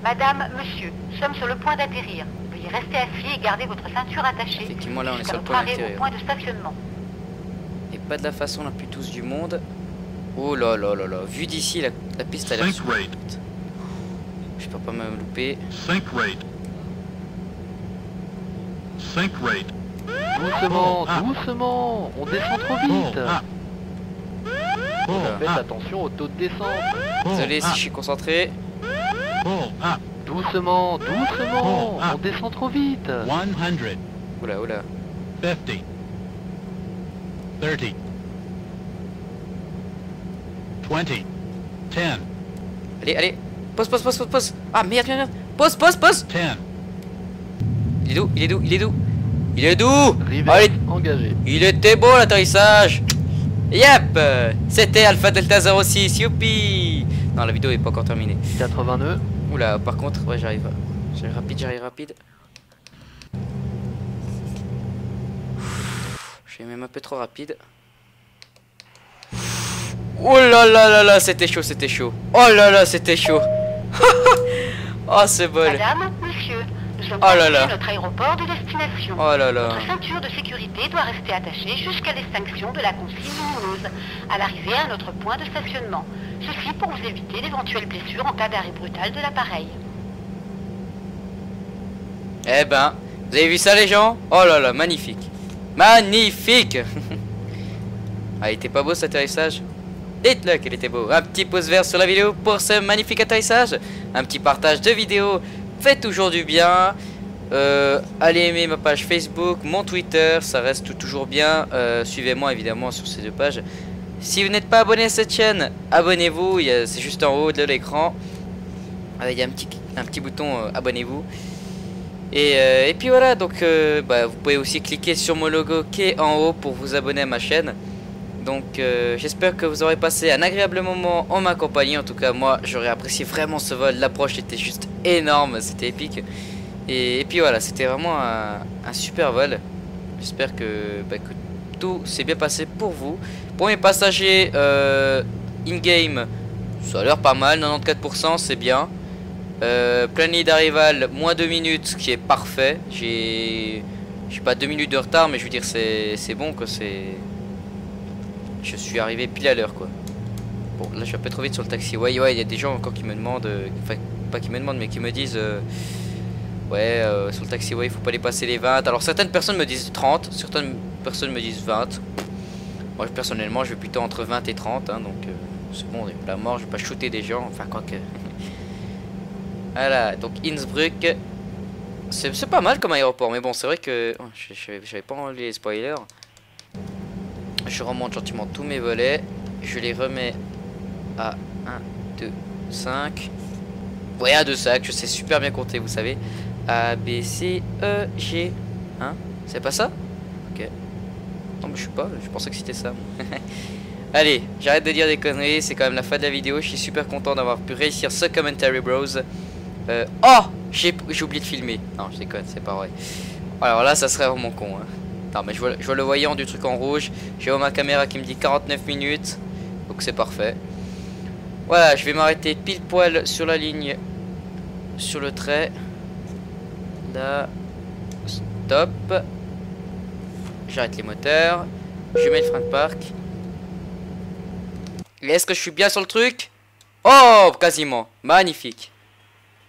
Speaker 2: Madame, monsieur, nous sommes sur le point d'atterrir. Veuillez rester assis et garder votre ceinture attachée.
Speaker 1: Effectivement, là, on est
Speaker 2: jusqu'à
Speaker 1: sur le
Speaker 2: votre
Speaker 1: point
Speaker 2: arrivée
Speaker 1: d'atterrir.
Speaker 2: au point de stationnement.
Speaker 1: Et pas de la façon la plus douce du monde. Oh là là là là. Vu d'ici, la piste a l'air
Speaker 4: Sink
Speaker 1: super
Speaker 4: rate.
Speaker 1: courte. Je peux pas me louper.
Speaker 4: Sink rate. Sink rate.
Speaker 3: Doucement,
Speaker 4: Ah.
Speaker 3: doucement. On descend trop
Speaker 4: Pull
Speaker 3: vite.
Speaker 4: up. Pull
Speaker 3: Faites
Speaker 4: up.
Speaker 3: attention au taux de descente.
Speaker 1: Désolé si
Speaker 4: Pull
Speaker 1: je suis concentré.
Speaker 4: up. Pull
Speaker 3: Doucement, doucement.
Speaker 4: Ah.
Speaker 3: On descend trop vite.
Speaker 4: up. 100.
Speaker 1: Oula, oula.
Speaker 4: 50. 30. 20. 10.
Speaker 1: Allez, allez. Pause, pause, pause, pause, pause. Ah merde, merde, merde. Pause, pause, pause.
Speaker 4: 10.
Speaker 1: Il est doux, il est doux, il est doux. Il est doux.
Speaker 3: Rivet
Speaker 1: Allez.
Speaker 3: engagé.
Speaker 1: Il était beau l'atterrissage. Yep. C'était Alpha Delta 06. Youpi. Non, la vidéo est pas encore terminée.
Speaker 3: 80 nœuds.
Speaker 1: Oula, par contre, ouais, j'arrive. J'arrive rapide, j'arrive rapide. Je vais même un peu trop rapide. Oh là là là là, c'était chaud, c'était chaud. Oh là là, c'était chaud. Oh, c'est bol.
Speaker 2: Madame, monsieur, nous sommes
Speaker 1: Oh là
Speaker 2: arrivés
Speaker 1: là.
Speaker 2: à notre aéroport de destination.
Speaker 1: Oh là là.
Speaker 2: Votre ceinture de sécurité doit rester attachée jusqu'à l'extinction de la consigne lumineuse, à l'arrivée à notre point de stationnement. Ceci pour vous éviter d'éventuelles blessures en cas d'arrêt brutal de l'appareil.
Speaker 1: Eh ben, vous avez vu ça les gens? Oh là là, magnifique. Magnifique. Ah, il était pas beau cet atterrissage? Dites-le qu'il était beau. Un petit pouce vert sur la vidéo pour ce magnifique atterrissage. Un petit partage de vidéo. Faites toujours du bien. Allez aimer ma page Facebook, mon Twitter, ça reste toujours bien. Suivez-moi évidemment sur ces deux pages. Si vous n'êtes pas abonné à cette chaîne, abonnez-vous. C'est juste en haut de l'écran. Il y a un petit bouton abonnez-vous. Et puis voilà, donc vous pouvez aussi cliquer sur mon logo qui est en haut pour vous abonner à ma chaîne. Donc j'espère que vous aurez passé un agréable moment en ma compagnie. En tout cas moi j'aurais apprécié vraiment ce vol. L'approche était juste énorme, c'était épique. Et puis voilà, c'était vraiment un super vol. J'espère que tout s'est bien passé pour vous. Pour mes passagers in-game, ça a l'air pas mal, 94% c'est bien. Planning d'arrivale, moins 2 minutes, ce qui est parfait. J'ai pas 2 minutes de retard, mais je veux dire c'est bon que c'est... Je suis arrivé pile à l'heure quoi. Bon là je suis un peu trop vite sur le taxi. Ouais il y a des gens encore qui me demandent, enfin pas qui me demandent mais qui me disent ouais sur le taxi il faut pas dépasser les 20. Alors certaines personnes me disent 30, certaines personnes me disent 20. Moi personnellement je vais plutôt entre 20 et 30 hein, donc c'est bon, on est la mort, je vais pas shooter des gens, enfin quoi que. Voilà, donc Innsbruck. C'est pas mal comme aéroport, mais bon c'est vrai que oh, j'avais pas enlevé les spoilers. Je remonte gentiment tous mes volets. Je les remets à 1, 2, 5. Ouais, 1, 2, 5. Je sais super bien compter, vous savez. A, B, C, E, G. Hein? C'est pas ça? Ok. Non, mais je sais pas. Je pensais que c'était ça. Allez, j'arrête de dire des conneries. C'est quand même la fin de la vidéo. Je suis super content d'avoir pu réussir ce commentary, bros. Oh! J'ai oublié de filmer. Non, je déconne, c'est pas vrai. Alors là, ça serait vraiment con. Hein. Non mais je vois le voyant du truc en rouge. J'ai ma caméra qui me dit 49 minutes. Donc c'est parfait. Voilà, je vais m'arrêter pile poil sur la ligne. Sur le trait. Là. Stop. J'arrête les moteurs. Je mets le frein de parc. Et est-ce que je suis bien sur le truc? Oh, quasiment. Magnifique.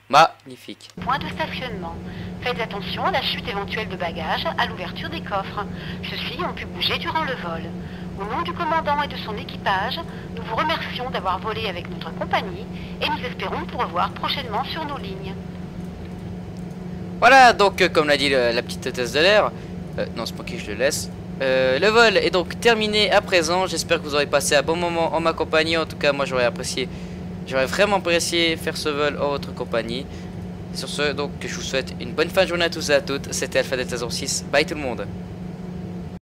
Speaker 1: Magnifique.
Speaker 2: Point de stationnement. Faites attention à la chute éventuelle de bagages à l'ouverture des coffres. Ceux-ci ont pu bouger durant le vol. Au nom du commandant et de son équipage, nous vous remercions d'avoir volé avec notre compagnie et nous espérons vous revoir prochainement sur nos lignes.
Speaker 1: Voilà, donc comme l'a dit la petite hôtesse de l'air, non c'est pas qui je le laisse. Le vol est donc terminé à présent. J'espère que vous aurez passé un bon moment en ma compagnie. En tout cas moi j'aurais apprécié J'aurais vraiment apprécié faire ce vol en votre compagnie. Sur ce, donc, je vous souhaite une bonne fin de journée à tous et à toutes. C'était Alpha Delta 06. Bye tout le monde.